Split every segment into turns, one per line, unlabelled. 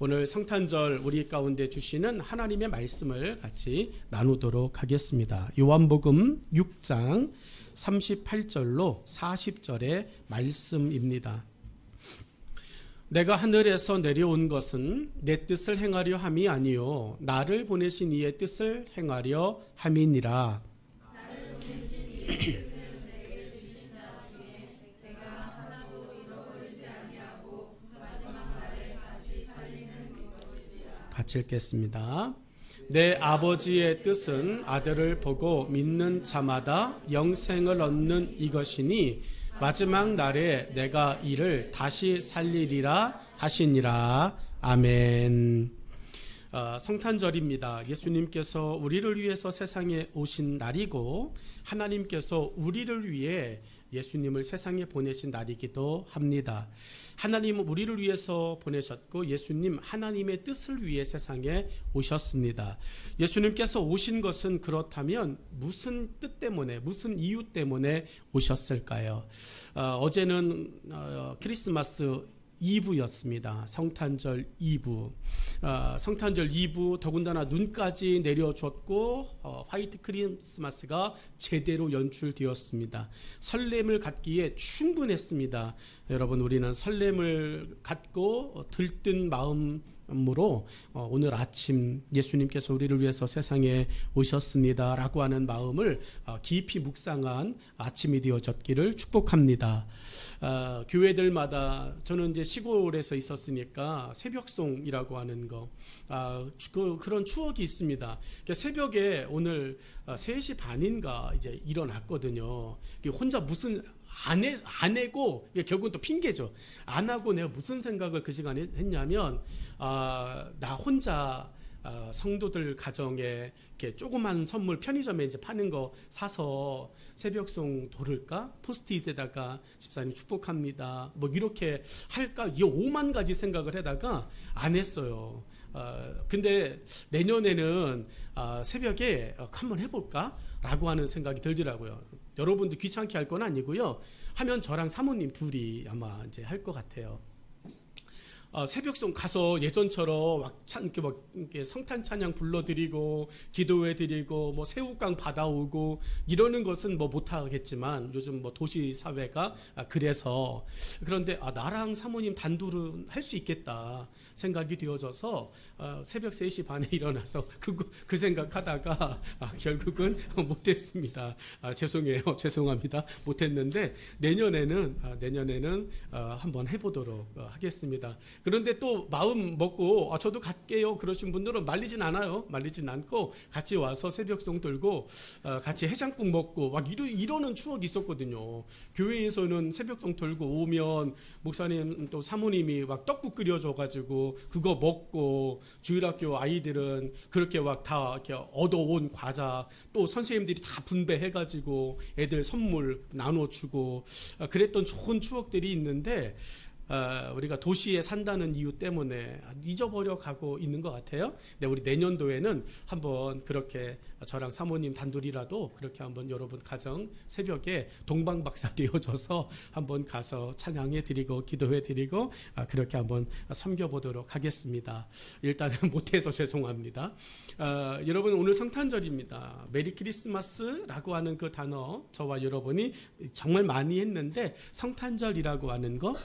오늘 성탄절 우리 가운데 주시는 하나님의 말씀을 같이 나누도록 하겠습니다. 요한복음 6장 38절로 40절의 말씀입니다. 내가 하늘에서 내려온 것은 내 뜻을 행하려 함이 아니요 나를 보내신 이의 뜻을 행하려 함이니라. 같이 읽겠습니다. 내 아버지의 뜻은 아들을 보고 믿는 자마다 영생을 얻는 이것이니 마지막 날에 내가 이를 다시 살리리라 하시니라. 아멘. 성탄절입니다. 예수님께서 우리를 위해서 세상에 오신 날이고 하나님께서 우리를 위해 예수님을 세상에 보내신 날이기도 합니다. 하나님은 우리를 위해서 보내셨고 예수님 하나님의 뜻을 위해 세상에 오셨습니다. 예수님께서 오신 것은 그렇다면 무슨 뜻 때문에 무슨 이유 때문에 오셨을까요? 어제는 크리스마스 2부였습니다. 성탄절 2부. 성탄절 2부 더군다나 눈까지 내려줬고 화이트 크리스마스가 제대로 연출되었습니다. 설렘을 갖기에 충분했습니다. 여러분, 우리는 설렘을 갖고 들뜬 마음으로 오늘 아침 예수님께서 우리를 위해서 세상에 오셨습니다 라고 하는 마음을 깊이 묵상한 아침이 되어졌기를 축복합니다. 교회들마다 저는 이제 시골에서 있었으니까 새벽송이라고 하는 거 그런 추억이 있습니다. 새벽에 오늘 3시 반인가 이제 일어났거든요. 혼자 무슨 안 해고 결국은 또 핑계죠. 안 하고 내가 무슨 생각을 그 시간에 했냐면 나 혼자 성도들 가정에 이렇게 조그만 선물 편의점에 이제 파는 거 사서 새벽송 돌을까? 포스트잇에다가 집사님 축복합니다. 뭐 이렇게 할까? 이 5만 가지 생각을 하다가 안 했어요. 근데 내년에는 새벽에 한번 해볼까? 라고 하는 생각이 들더라고요. 여러분도 귀찮게 할 건 아니고요. 하면 저랑 사모님 둘이 아마 이제 할 것 같아요. 새벽송 가서 예전처럼 이렇게 성탄 찬양 불러드리고 기도해드리고 뭐 새우깡 받아오고 이러는 것은 뭐 못하겠지만 요즘 뭐 도시 사회가 그래서 그런데 나랑 사모님 단둘은 할 수 있겠다 생각이 되어져서 새벽 3시 반에 일어나서 그 생각하다가 결국은 못했습니다. 죄송합니다. 못했는데 내년에는 한번 해보도록 하겠습니다. 그런데 또 마음 먹고 저도 갈게요 그러신 분들은 말리진 않아요. 말리진 않고 같이 와서 새벽송 들고 같이 해장국 먹고 막 이러는 추억이 있었거든요. 교회에서는 새벽송 들고 오면 목사님 또 사모님이 막 떡국 끓여줘가지고 그거 먹고 주일학교 아이들은 그렇게 막 다 이렇게 얻어온 과자 또 선생님들이 다 분배해가지고 애들 선물 나눠주고 그랬던 좋은 추억들이 있는데 우리가 도시에 산다는 이유 때문에 잊어버려 가고 있는 것 같아요. 근데 우리 내년도에는 한번 그렇게 저랑 사모님 단둘이라도 그렇게 한번 여러분 가정 새벽에 동방박사 되어져서 한번 가서 찬양해 드리고 기도해 드리고 그렇게 한번 섬겨보도록 하겠습니다. 일단은 못해서 죄송합니다. 여러분, 오늘 성탄절입니다. 메리 크리스마스라고 하는 그 단어 저와 여러분이 정말 많이 했는데 성탄절이라고 하는 거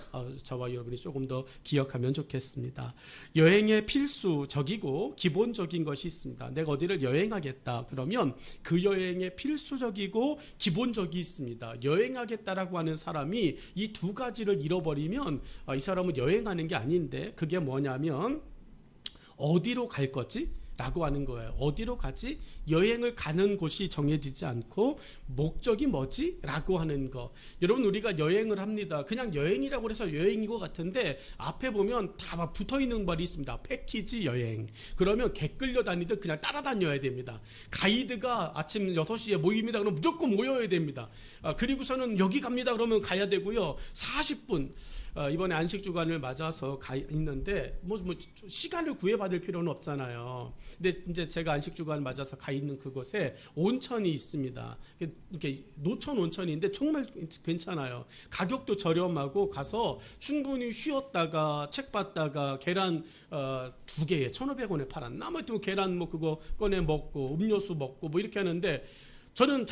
저와 여러분이 조금 더 기억하면 좋겠습니다. 여행의 필수적이고 기본적인 것이 있습니다. 내가 어디를 여행하겠다 그러면 그 여행의 필수적이고 기본적이 있습니다. 여행하겠다라고 하는 사람이 이 두 가지를 잃어버리면 이 사람은 여행하는 게 아닌데 그게 뭐냐면 어디로 갈 거지? 라고 하는 거예요. 어디로 가지? 여행을 가는 곳이 정해지지 않고 목적이 뭐지? 라고 하는 거. 여러분, 우리가 여행을 합니다. 그냥 여행이라고 해서 여행인 것 같은데 앞에 보면 다 막 붙어있는 말이 있습니다. 패키지 여행. 그러면 개 끌려 다니듯 그냥 따라다녀야 됩니다. 가이드가 아침 6시에 모입니다. 그러면 무조건 모여야 됩니다. 그리고서는 여기 갑니다. 그러면 가야 되고요. 40분. 이번에 안식주간을 맞아서 가 있는데 뭐 시간을 구애받을 필요는 없잖아요. 근데 이제 제가 안식주간 맞아서 가 있는 그곳에 온천이 있습니다. 이렇게 노천 온천인데 정말 괜찮아요. 가격도 저렴하고 가서 충분히 쉬었다가 책 봤다가 계란 2개에 1,500원에 팔았나? 아무튼 계란 뭐 그거 꺼내 먹고 음료수 먹고 뭐 이렇게 하는데 저는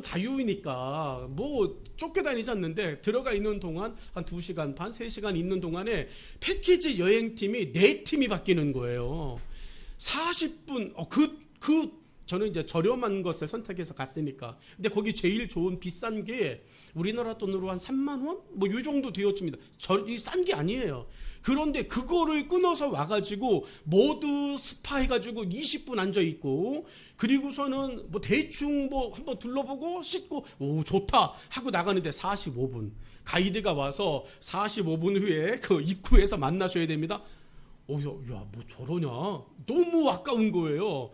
자유이니까 뭐 쫓겨다니지 않는데 들어가 있는 동안 한 2시간 반, 3시간 있는 동안에 패키지 여행팀이 4팀이 바뀌는 거예요. 40분, 저는 이제 저렴한 것을 선택해서 갔으니까. 근데 거기 제일 좋은 비싼 게 우리나라 돈으로 한 3만 원? 뭐 이 정도 되었습니다. 싼 게 아니에요. 그런데 그거를 끊어서 와가지고 모두 스파 해가지고 20분 앉아있고, 그리고서는 뭐 대충 뭐 한번 둘러보고 씻고 오 좋다 하고 나가는데 45분. 가이드가 와서 45분 후에 그 입구에서 만나셔야 됩니다. 야, 뭐 저러냐? 너무 아까운 거예요.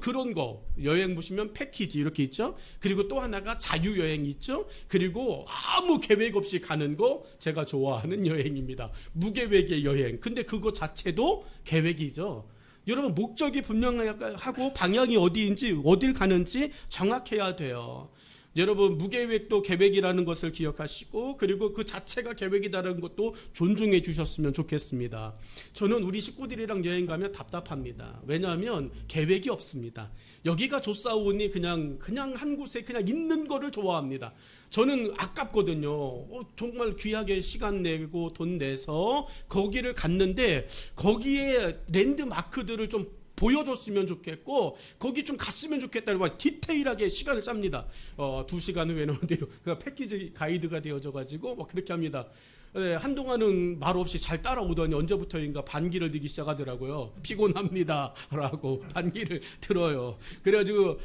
그런 거 여행 보시면 패키지 이렇게 있죠. 그리고 또 하나가 자유여행 있죠. 그리고 아무 계획 없이 가는 거 제가 좋아하는 여행입니다. 무계획의 여행. 근데 그거 자체도 계획이죠. 여러분 목적이 분명하고 방향이 어디인지 어딜 가는지 정확해야 돼요. 여러분 무계획도 계획이라는 것을 기억하시고 그리고 그 자체가 계획이라는 것도 존중해 주셨으면 좋겠습니다. 저는 우리 식구들이랑 여행 가면 답답합니다. 왜냐하면 계획이 없습니다. 여기가 좋사오니 그냥 한 곳에 그냥 있는 거를 좋아합니다. 저는 아깝거든요. 정말 귀하게 시간 내고 돈 내서 거기를 갔는데 거기에 랜드마크들을 좀 보여줬으면 좋겠고 거기 좀 갔으면 좋겠다. 디테일하게 시간을 짭니다. 2시간 후에는 어디로 패키지 가이드가 되어져 가지고 막 그렇게 합니다. 네, 한동안은 말 없이 잘 따라오더니 언제부터인가 반기를 들기 시작하더라고요. 피곤합니다 라고 반기를 들어요. 그래가지고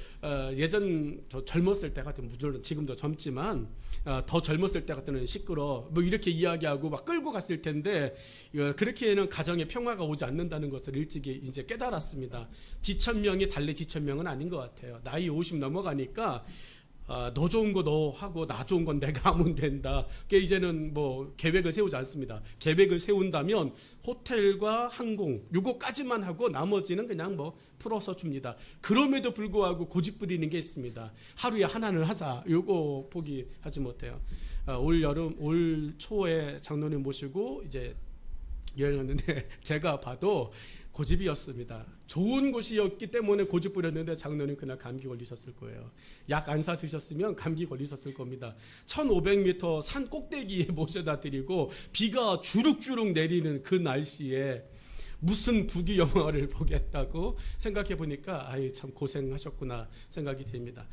예전 저 젊었을 때 같은, 물론 지금도 젊지만 더 젊었을 때 같으면 시끄러 뭐 이렇게 이야기하고 막 끌고 갔을 텐데 그렇게는 가정에 평화가 오지 않는다는 것을 일찍이 이제 깨달았습니다. 지천명이 달래 지천명은 아닌 것 같아요. 나이 50 넘어가니까 너 좋은 거 너 하고 나 좋은 건 내가 하면 된다. 그러니까 이제는 뭐 계획을 세우지 않습니다. 계획을 세운다면 호텔과 항공 요거까지만 하고 나머지는 그냥 뭐 풀어서 줍니다. 그럼에도 불구하고 고집부리는 게 있습니다. 하루에 하나는 하자. 요거 포기하지 못해요. 올 초에 장로님 모시고 이제 여행했는데 제가 봐도 고집이었습니다. 좋은 곳이었기 때문에 고집 부렸는데 장로님 그날 감기 걸리셨을 거예요. 약 안 사 드셨으면 감기 걸리셨을 겁니다. 1500m 산 꼭대기에 모셔다 드리고 비가 주룩주룩 내리는 그 날씨에 무슨 부귀 영화를 보겠다고 생각해 보니까 참 고생하셨구나 생각이 듭니다.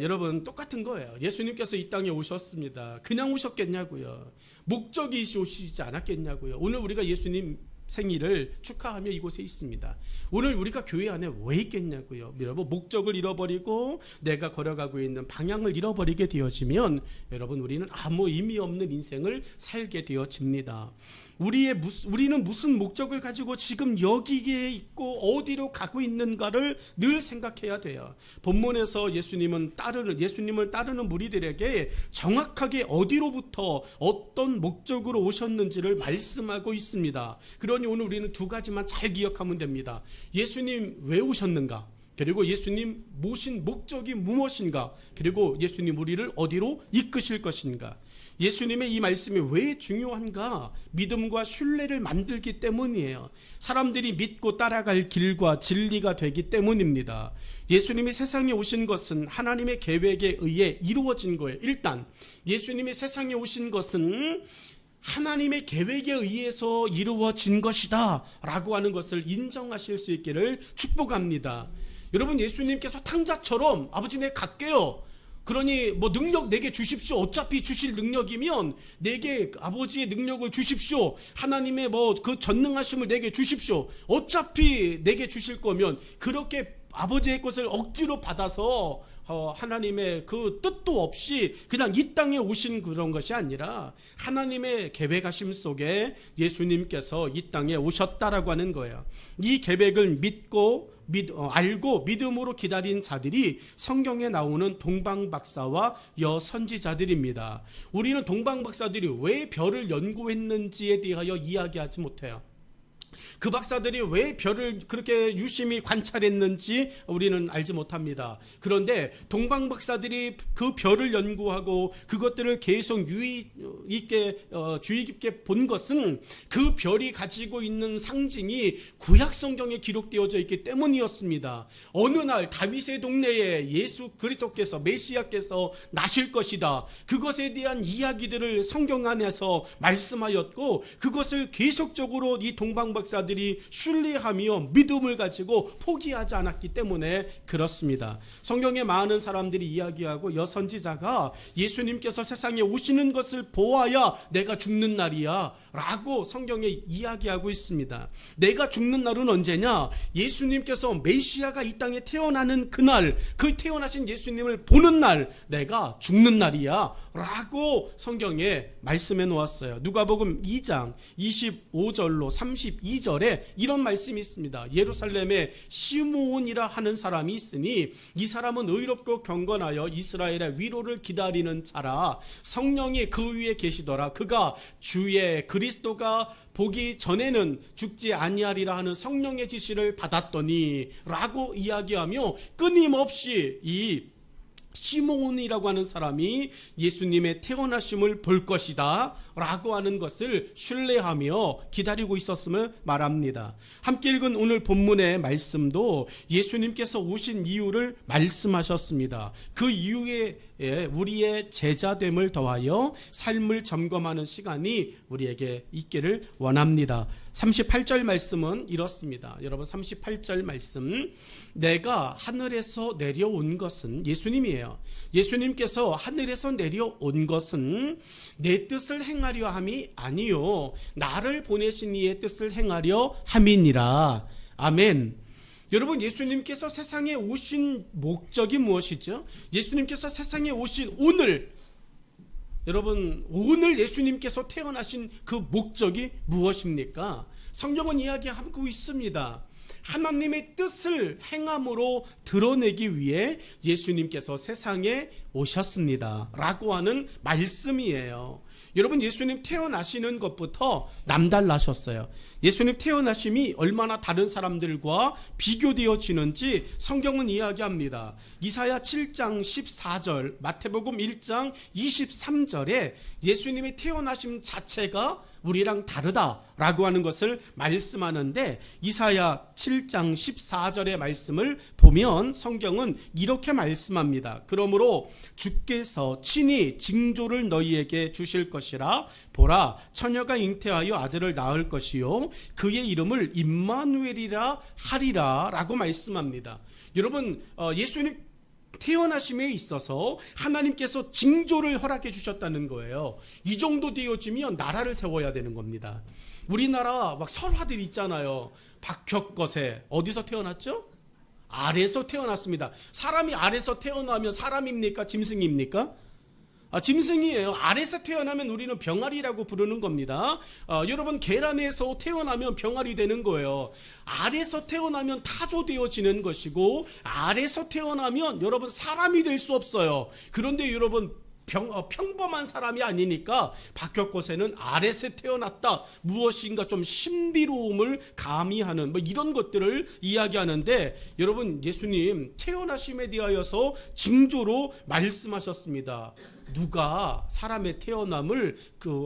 여러분 똑같은 거예요. 예수님께서 이 땅에 오셨습니다. 그냥 오셨겠냐고요. 목적이 오시지 않았겠냐고요. 오늘 우리가 예수님 생일을 축하하며 이곳에 있습니다. 오늘 우리가 교회 안에 왜 있겠냐고요. 여러분 목적을 잃어버리고 내가 걸어가고 있는 방향을 잃어버리게 되어지면 여러분 우리는 아무 의미 없는 인생을 살게 되어집니다. 우리는 무슨 목적을 가지고 지금 여기에 있고 어디로 가고 있는가를 늘 생각해야 돼요. 본문에서 예수님을 따르는 무리들에게 정확하게 어디로부터 어떤 목적으로 오셨는지를 말씀하고 있습니다. 그러니 오늘 우리는 2가지만 잘 기억하면 됩니다. 예수님 왜 오셨는가? 그리고 예수님 모신 목적이 무엇인가? 그리고 예수님 우리를 어디로 이끄실 것인가? 예수님의 이 말씀이 왜 중요한가? 믿음과 신뢰를 만들기 때문이에요. 사람들이 믿고 따라갈 길과 진리가 되기 때문입니다. 예수님이 세상에 오신 것은 하나님의 계획에 의해 이루어진 거예요. 일단 예수님이 세상에 오신 것은 하나님의 계획에 의해서 이루어진 것이다 라고 하는 것을 인정하실 수 있기를 축복합니다. 여러분 예수님께서 탕자처럼 아버지 내가 갈게요. 그러니 뭐 능력 내게 주십시오. 어차피 주실 능력이면 내게 아버지의 능력을 주십시오. 하나님의 뭐 그 전능하심을 내게 주십시오. 어차피 내게 주실 거면 그렇게 아버지의 것을 억지로 받아서 하나님의 그 뜻도 없이 그냥 이 땅에 오신 그런 것이 아니라 하나님의 계획하심 속에 예수님께서 이 땅에 오셨다라고 하는 거예요. 이 계획을 알고 믿음으로 기다린 자들이 성경에 나오는 동방박사와 여선지자들입니다. 우리는 동방박사들이 왜 별을 연구했는지에 대하여 이야기하지 못해요. 그 박사들이 왜 별을 그렇게 유심히 관찰했는지 우리는 알지 못합니다. 그런데 동방 박사들이 그 별을 연구하고 그것들을 계속 주의 깊게 본 것은 그 별이 가지고 있는 상징이 구약 성경에 기록되어져 있기 때문이었습니다. 어느 날 다윗의 동네에 예수 그리스도께서 메시아께서 나실 것이다. 그것에 대한 이야기들을 성경 안에서 말씀하였고 그것을 계속적으로 이 동방 박사들이 신뢰하며 믿음을 가지고 포기하지 않았기 때문에 그렇습니다. 성경에 많은 사람들이 이야기하고 여선지자가 예수님께서 세상에 오시는 것을 보아야 내가 죽는 날이야 라고 성경에 이야기하고 있습니다. 내가 죽는 날은 언제냐? 예수님께서 메시아가 이 땅에 태어나는 그날, 그 태어나신 예수님을 보는 날 내가 죽는 날이야 라고 성경에 말씀해 놓았어요. 누가복음 2장 25절로 32절에 이런 말씀이 있습니다. 예루살렘에 시므온이라 하는 사람이 있으니 이 사람은 의롭고 경건하여 이스라엘의 위로를 기다리는 자라. 성령이 그 위에 계시더라. 그가 주의 그리스도가 보기 전에는 죽지 아니하리라 하는 성령의 지시를 받았더니 라고 이야기하며 끊임없이 이 시므온이라고 하는 사람이 예수님의 태어나심을 볼 것이다 라고 하는 것을 신뢰하며 기다리고 있었음을 말합니다. 함께 읽은 오늘 본문의 말씀도 예수님께서 오신 이유를 말씀하셨습니다. 그 이유에 우리의 제자됨을 더하여 삶을 점검하는 시간이 우리에게 있기를 원합니다. 38절 말씀은 이렇습니다. 여러분 38절 말씀, 내가 하늘에서 내려온 것은 예수님이에요. 예수님께서 하늘에서 내려온 것은 내 뜻을 행하려 함이 아니요 나를 보내신 이의 뜻을 행하려 함이니라. 아멘. 여러분, 예수님께서 세상에 오신 목적이 무엇이죠? 예수님께서 세상에 오신 오늘, 여러분 오늘 예수님께서 태어나신 그 목적이 무엇입니까? 성경은 이야기하고 있습니다. 하나님의 뜻을 행함으로 드러내기 위해 예수님께서 세상에 오셨습니다 라고 하는 말씀이에요. 여러분, 예수님 태어나시는 것부터 남달라셨어요. 예수님 태어나심이 얼마나 다른 사람들과 비교되어지는지 성경은 이야기합니다. 이사야 7장 14절, 마태복음 1장 23절에 예수님의 태어나심 자체가 우리랑 다르다라고 하는 것을 말씀하는데, 이사야 7장 14절의 말씀을 보면 성경은 이렇게 말씀합니다. 그러므로 주께서 친히 징조를 너희에게 주실 것이라. 보라, 처녀가 잉태하여 아들을 낳을 것이요 그의 이름을 임마누엘이라 하리라 라고 말씀합니다. 여러분, 예수님 태어나심에 있어서 하나님께서 징조를 허락해 주셨다는 거예요. 이 정도 되어지면 나라를 세워야 되는 겁니다. 우리나라 막 설화들 있잖아요. 박혁거세 어디서 태어났죠? 알에서 태어났습니다. 사람이 알에서 태어나면 사람입니까? 짐승입니까? 짐승이에요. 알에서 태어나면 우리는 병아리라고 부르는 겁니다. 여러분, 계란에서 태어나면 병아리 되는 거예요. 알에서 태어나면 타조되어지는 것이고, 알에서 태어나면 여러분 사람이 될 수 없어요. 그런데 여러분, 평범한 사람이 아니니까 박혁거세는 알에서 태어났다, 무엇인가 좀 신비로움을 가미하는 이런 것들을 이야기하는데, 여러분 예수님 태어나심에 대하여서 징조로 말씀하셨습니다. 누가 사람의 태어남을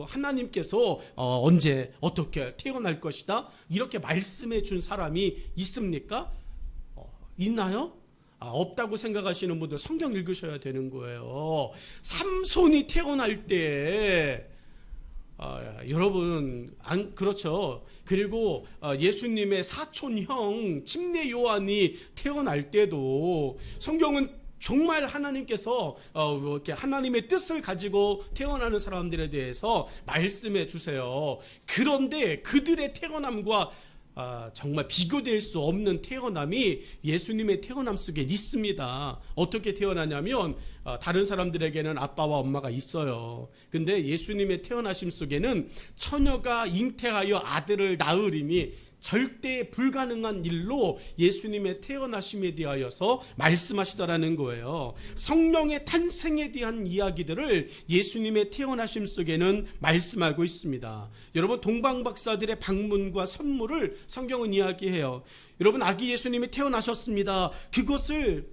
하나님께서 언제 어떻게 태어날 것이다 이렇게 말씀해 준 사람이 있습니까? 있나요? 없다고 생각하시는 분들 성경 읽으셔야 되는 거예요. 삼손이 태어날 때 여러분 그렇죠. 그리고 예수님의 사촌형 침례 요한이 태어날 때도 성경은 정말 하나님께서 이렇게 하나님의 뜻을 가지고 태어나는 사람들에 대해서 말씀해 주세요. 그런데 그들의 태어남과 정말 비교될 수 없는 태어남이 예수님의 태어남 속에 있습니다. 어떻게 태어나냐면 다른 사람들에게는 아빠와 엄마가 있어요. 근데 예수님의 태어나심 속에는 처녀가 잉태하여 아들을 낳으리니 절대 불가능한 일로 예수님의 태어나심에 대하여서 말씀하시더라는 거예요. 성령의 탄생에 대한 이야기들을 예수님의 태어나심 속에는 말씀하고 있습니다. 여러분, 동방박사들의 방문과 선물을 성경은 이야기해요. 여러분, 아기 예수님이 태어나셨습니다. 그것을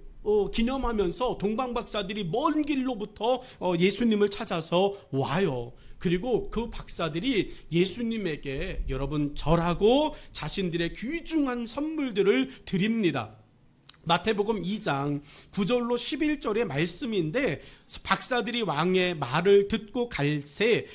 기념하면서 동방박사들이 먼 길로부터 예수님을 찾아서 와요. 그리고 그 박사들이 예수님에게 여러분 절하고 자신들의 귀중한 선물들을 드립니다. 마태복음 2장 9절로 11절의 말씀인데, 박사들이 왕의 말을 듣고 갈새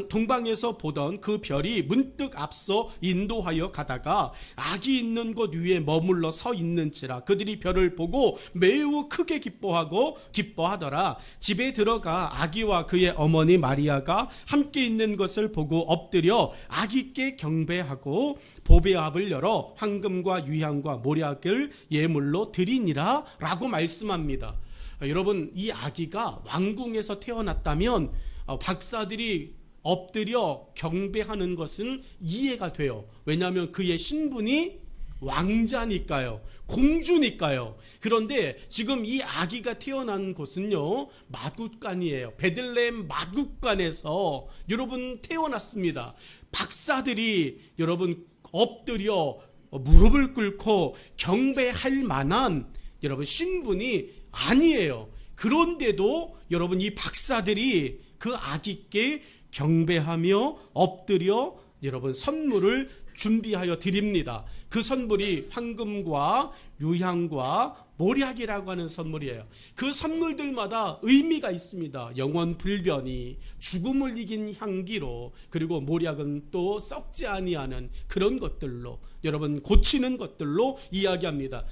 동방에서 보던 그 별이 문득 앞서 인도하여 가다가 아기 있는 곳 위에 머물러 서 있는지라 그들이 별을 보고 매우 크게 기뻐하더라. 집에 들어가 아기와 그의 어머니 마리아가 함께 있는 것을 보고 엎드려 아기께 경배하고 보배압을 열어 황금과 유향과 모략을 예물로 드리니라 라고 말씀합니다. 여러분, 이 아기가 왕궁에서 태어났다면 박사들이 엎드려 경배하는 것은 이해가 돼요. 왜냐하면 그의 신분이 왕자니까요, 공주니까요. 그런데 지금 이 아기가 태어난 곳은요, 마굿간이에요. 베들레헴 마굿간에서 여러분 태어났습니다. 박사들이 여러분 엎드려 무릎을 꿇고 경배할 만한 여러분 신분이 아니에요. 그런데도 여러분, 이 박사들이 그 아기께 경배하며 엎드려 여러분 선물을 준비하여 드립니다. 그 선물이 황금과 유향과 모략이라고 하는 선물이에요. 그 선물들마다 의미가 있습니다. 영원 불변이, 죽음을 이긴 향기로, 그리고 모략은 또 썩지 아니하는 그런 것들로, 여러분 고치는 것들로 이야기합니다.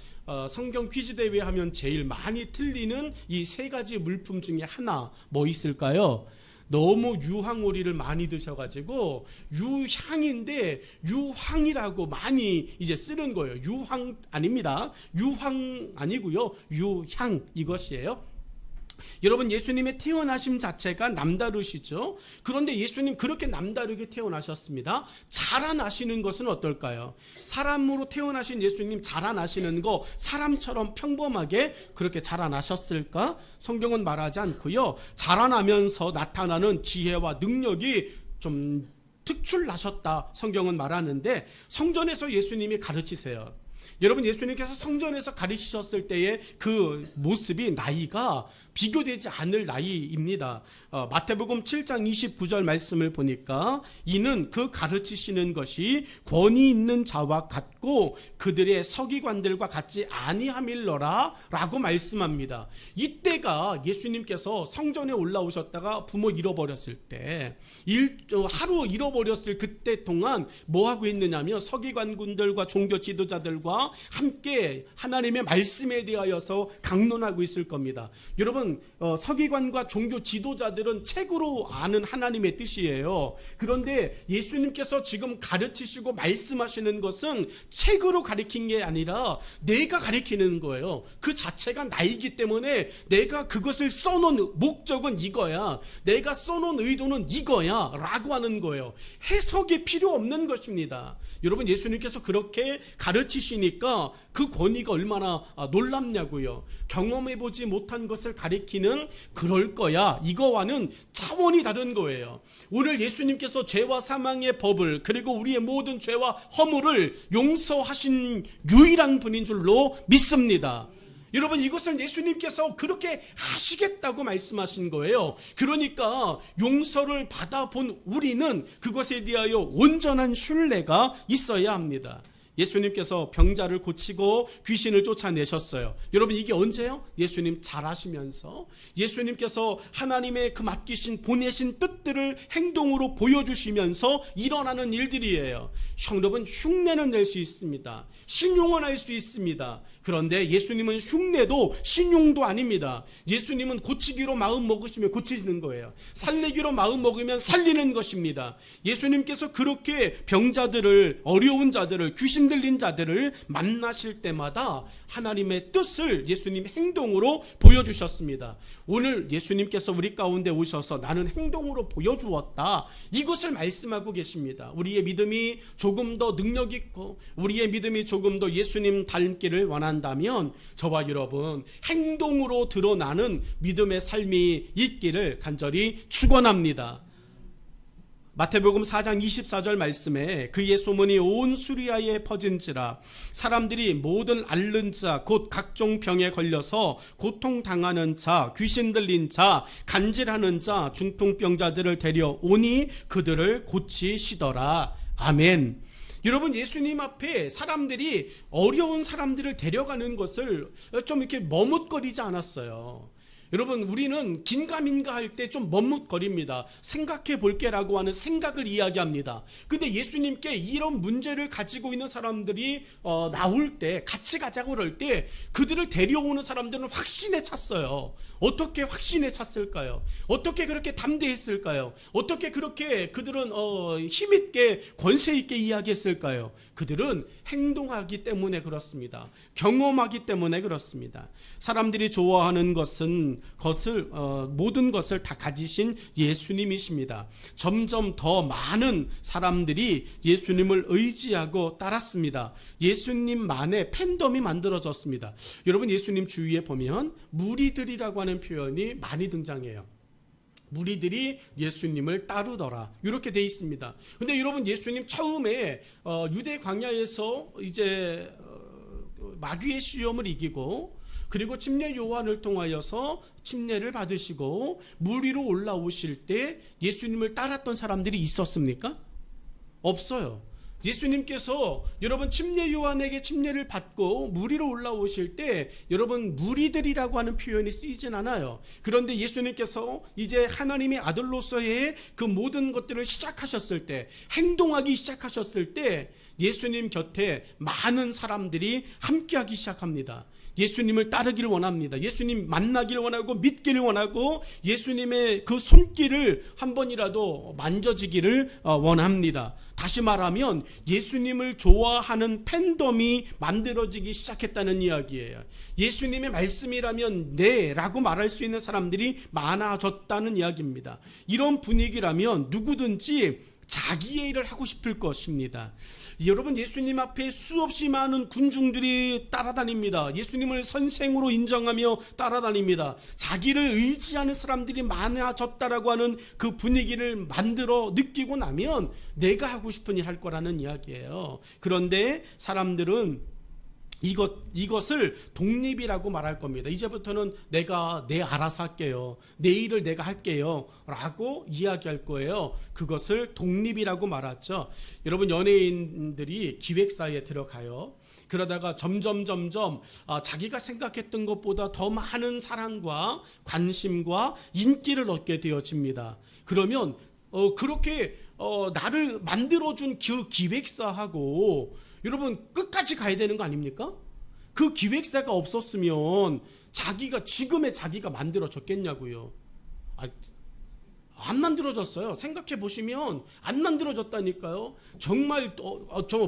성경 퀴즈 대회 하면 제일 많이 틀리는 이 세 가지 물품 중에 하나 뭐 있을까요? 너무 유황오리를 많이 드셔가지고 유향인데 유황이라고 많이 이제 쓰는 거예요. 유황 아닙니다. 유황 아니고요, 유향 이것이에요. 여러분, 예수님의 태어나심 자체가 남다르시죠. 그런데 예수님 그렇게 남다르게 태어나셨습니다. 자라나시는 것은 어떨까요? 사람으로 태어나신 예수님 자라나시는 거 사람처럼 평범하게 그렇게 자라나셨을까? 성경은 말하지 않고요, 자라나면서 나타나는 지혜와 능력이 좀 특출나셨다 성경은 말하는데, 성전에서 예수님이 가르치세요. 여러분, 예수님께서 성전에서 가르치셨을 때의 그 모습이 나이가 비교되지 않을 나이입니다. 마태복음 7장 29절 말씀을 보니까 이는 그 가르치시는 것이 권위 있는 자와 같고 그들의 서기관들과 같지 아니함일러라 라고 말씀합니다. 이때가 예수님께서 성전에 올라오셨다가 부모 잃어버렸을 때, 하루 잃어버렸을 그때 동안 뭐 하고 있느냐면 서기관군들과 종교 지도자들과 함께 하나님의 말씀에 대하여서 강론하고 있을 겁니다. 여러분, 서기관과 종교 지도자들은 책으로 아는 하나님의 뜻이에요. 그런데 예수님께서 지금 가르치시고 말씀하시는 것은 책으로 가르친 게 아니라 내가 가르치는 거예요. 그 자체가 나이기 때문에 내가 그것을 써놓은 목적은 이거야, 내가 써놓은 의도는 이거야 라고 하는 거예요. 해석이 필요 없는 것입니다. 여러분, 예수님께서 그렇게 가르치시니까 그 권위가 얼마나 놀랍냐고요. 경험해보지 못한 것을 가리키는 그럴 거야, 이거와는 차원이 다른 거예요. 오늘 예수님께서 죄와 사망의 법을, 그리고 우리의 모든 죄와 허물을 용서하신 유일한 분인 줄로 믿습니다. 여러분, 이것을 예수님께서 그렇게 하시겠다고 말씀하신 거예요. 그러니까 용서를 받아본 우리는 그것에 대하여 온전한 신뢰가 있어야 합니다. 예수님께서 병자를 고치고 귀신을 쫓아내셨어요. 여러분, 이게 언제요? 예수님 잘하시면서 예수님께서 하나님의 그 맡기신 보내신 뜻들을 행동으로 보여주시면서 일어나는 일들이에요. 여러분, 흉내는 낼 수 있습니다. 신용은 할 수 있습니다. 그런데 예수님은 흉내도 신용도 아닙니다. 예수님은 고치기로 마음 먹으시면 고치는 거예요. 살리기로 마음 먹으면 살리는 것입니다. 예수님께서 그렇게 병자들을, 어려운 자들을, 귀신 들린 자들을 만나실 때마다 하나님의 뜻을 예수님 행동으로 보여주셨습니다. 오늘 예수님께서 우리 가운데 오셔서 나는 행동으로 보여주었다, 이것을 말씀하고 계십니다. 우리의 믿음이 조금 더 능력 있고 우리의 믿음이 조금 더 예수님 닮기를 원한다면 저와 여러분 행동으로 드러나는 믿음의 삶이 있기를 간절히 축원합니다. 마태복음 4장 24절 말씀에 그의 소문이 온 수리아에 퍼진지라 사람들이 모든 앓는 자 곧 각종 병에 걸려서 고통당하는 자, 귀신 들린 자, 간질하는 자, 중풍병자들을 데려오니 그들을 고치시더라. 아멘. 여러분, 예수님 앞에 사람들이 어려운 사람들을 데려가는 것을 좀 이렇게 머뭇거리지 않았어요. 여러분, 우리는 긴가민가 할 때 좀 머뭇거립니다. 생각해 볼게라고 하는 생각을 이야기합니다. 근데 예수님께 이런 문제를 가지고 있는 사람들이 나올 때, 같이 가자고 그럴 때 그들을 데려오는 사람들은 확신에 찼어요. 어떻게 확신에 찼을까요? 어떻게 그렇게 담대했을까요? 어떻게 그렇게 그들은 힘있게 권세있게 이야기했을까요? 그들은 행동하기 때문에 그렇습니다. 경험하기 때문에 그렇습니다. 사람들이 좋아하는 모든 것을 다 가지신 예수님이십니다. 점점 더 많은 사람들이 예수님을 의지하고 따랐습니다. 예수님만의 팬덤이 만들어졌습니다. 여러분, 예수님 주위에 보면 무리들이라고 하는 표현이 많이 등장해요. 무리들이 예수님을 따르더라, 이렇게 돼 있습니다. 근데 여러분, 예수님 처음에 유대 광야에서 이제 마귀의 시험을 이기고 그리고 침례 요한을 통하여서 침례를 받으시고 물 위로 올라오실 때 예수님을 따랐던 사람들이 있었습니까? 없어요. 예수님께서 여러분 침례 요한에게 침례를 받고 물 위로 올라오실 때 여러분 무리들이라고 하는 표현이 쓰이진 않아요. 그런데 예수님께서 이제 하나님의 아들로서의 그 모든 것들을 시작하셨을 때, 행동하기 시작하셨을 때 예수님 곁에 많은 사람들이 함께하기 시작합니다. 예수님을 따르기를 원합니다. 예수님 만나기를 원하고 믿기를 원하고 예수님의 그 손길을 한 번이라도 만져지기를 원합니다. 다시 말하면 예수님을 좋아하는 팬덤이 만들어지기 시작했다는 이야기예요. 예수님의 말씀이라면 네 라고 말할 수 있는 사람들이 많아졌다는 이야기입니다. 이런 분위기라면 누구든지 자기의 일을 하고 싶을 것입니다. 여러분, 예수님 앞에 수없이 많은 군중들이 따라다닙니다. 예수님을 선생으로 인정하며 따라다닙니다. 자기를 의지하는 사람들이 많아졌다라고 하는 그 분위기를 만들어 느끼고 나면 내가 하고 싶은 일 할 거라는 이야기예요. 그런데 사람들은 이것을 독립이라고 말할 겁니다. 이제부터는 내가 알아서 할게요. 내 일을 내가 할게요 라고 이야기할 거예요. 그것을 독립이라고 말하죠. 여러분, 연예인들이 기획사에 들어가요. 그러다가 점점 자기가 생각했던 것보다 더 많은 사랑과 관심과 인기를 얻게 되어집니다. 그러면 그렇게 나를 만들어준 그 기획사하고 여러분 끝까지 가야 되는 거 아닙니까? 그 기획사가 없었으면 지금의 자기가 만들어졌겠냐고요. 안 만들어졌어요. 생각해 보시면 안 만들어졌다니까요. 정말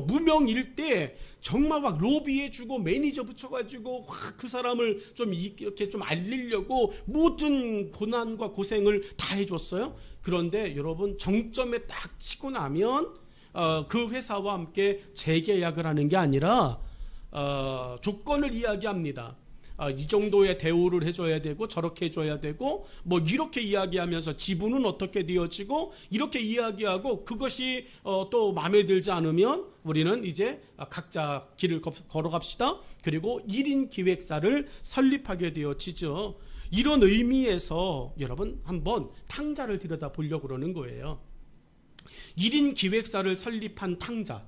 무명일 때 정말 막 로비해주고 매니저 붙여가지고 그 사람을 좀 이렇게 좀 알리려고 모든 고난과 고생을 다 해줬어요. 그런데 여러분, 정점에 딱 치고 나면 그 회사와 함께 재계약을 하는 게 아니라 조건을 이야기합니다. 이 정도의 대우를 해줘야 되고 저렇게 해줘야 되고 뭐 이렇게 이야기하면서 지분은 어떻게 되어지고 이렇게 이야기하고 그것이 또 마음에 들지 않으면 우리는 이제 각자 길을 걸어갑시다. 그리고 1인 기획사를 설립하게 되어지죠. 이런 의미에서 여러분 한번 탕자를 들여다보려고 그러는 거예요. 1인 기획사를 설립한 탕자,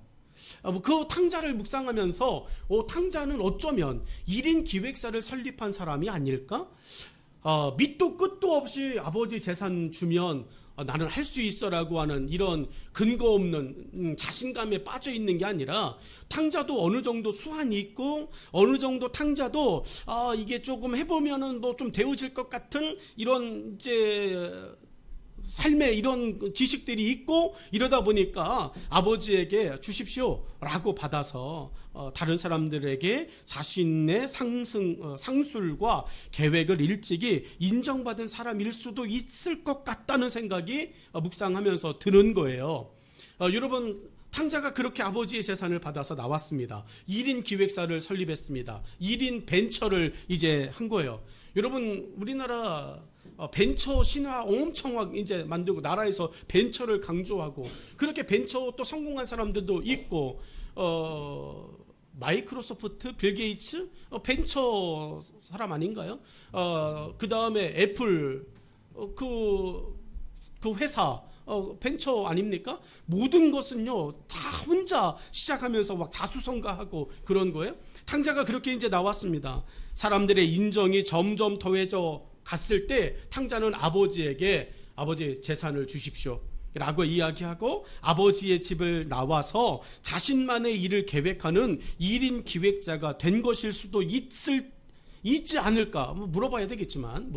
그 탕자를 묵상하면서 탕자는 어쩌면 1인 기획사를 설립한 사람이 아닐까? 밑도 끝도 없이 아버지 재산 주면 나는 할 수 있어라고 하는 이런 근거 없는 자신감에 빠져 있는 게 아니라 탕자도 어느 정도 수완이 있고 어느 정도 탕자도 이게 조금 해보면은 뭐 좀 되어질 것 같은 이런 이제 삶의 이런 지식들이 있고 이러다 보니까 아버지에게 주십시오라고 받아서 다른 사람들에게 자신의 상술과 계획을 일찍이 인정받은 사람일 수도 있을 것 같다는 생각이 묵상하면서 드는 거예요. 여러분, 탕자가 그렇게 아버지의 재산을 받아서 나왔습니다. 1인 기획사를 설립했습니다. 1인 벤처를 이제 한 거예요. 여러분, 우리나라 벤처 신화 엄청 이제 만들고 나라에서 벤처를 강조하고 그렇게 벤처 또 성공한 사람들도 있고 마이크로소프트, 빌 게이츠 벤처 사람 아닌가요? 그 다음에 애플 그 회사 벤처 아닙니까? 모든 것은요 다 혼자 시작하면서 막 자수성가하고 그런 거예요. 탕자가 그렇게 이제 나왔습니다. 사람들의 인정이 점점 더해져 갔을 때 탕자는 아버지에게 아버지 재산을 주십시오 라고 이야기하고 아버지의 집을 나와서 자신만의 일을 계획하는 1인 기획자가 된 것일 수도 있지 않을까 물어봐야 되겠지만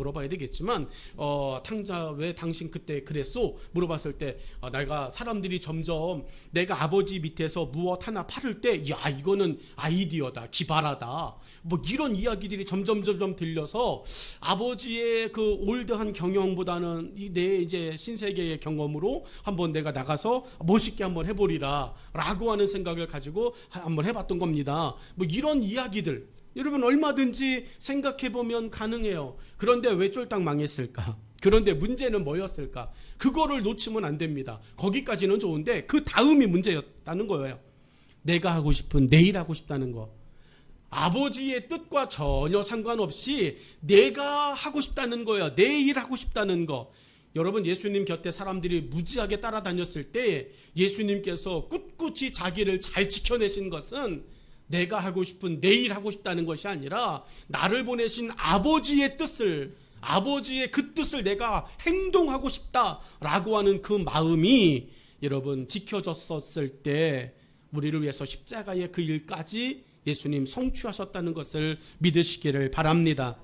탕자 왜 당신 그때 그랬소? 물어봤을 때 내가 사람들이 점점 내가 아버지 밑에서 무엇 하나 팔을 때 야 이거는 아이디어다 기발하다 뭐 이런 이야기들이 점점 들려서 아버지의 그 올드한 경영보다는 내 이제 신세계의 경험으로 한번 내가 나가서 멋있게 한번 해보리라 라고 하는 생각을 가지고 한번 해봤던 겁니다. 뭐 이런 이야기들 여러분 얼마든지 생각해보면 가능해요. 그런데 왜 쫄딱 망했을까? 그런데 문제는 뭐였을까? 그거를 놓치면 안 됩니다. 거기까지는 좋은데 그 다음이 문제였다는 거예요. 내가 하고 싶은 내일 하고 싶다는 거. 아버지의 뜻과 전혀 상관없이 내가 하고 싶다는 거예요. 내일 하고 싶다는 거. 여러분 예수님 곁에 사람들이 무지하게 따라다녔을 때 예수님께서 꿋꿋이 자기를 잘 지켜내신 것은 내가 하고 싶은 내일 하고 싶다는 것이 아니라 나를 보내신 아버지의 뜻을 아버지의 그 뜻을 내가 행동하고 싶다라고 하는 그 마음이 여러분 지켜졌었을 때 우리를 위해서 십자가의 그 일까지 예수님 성취하셨다는 것을 믿으시기를 바랍니다.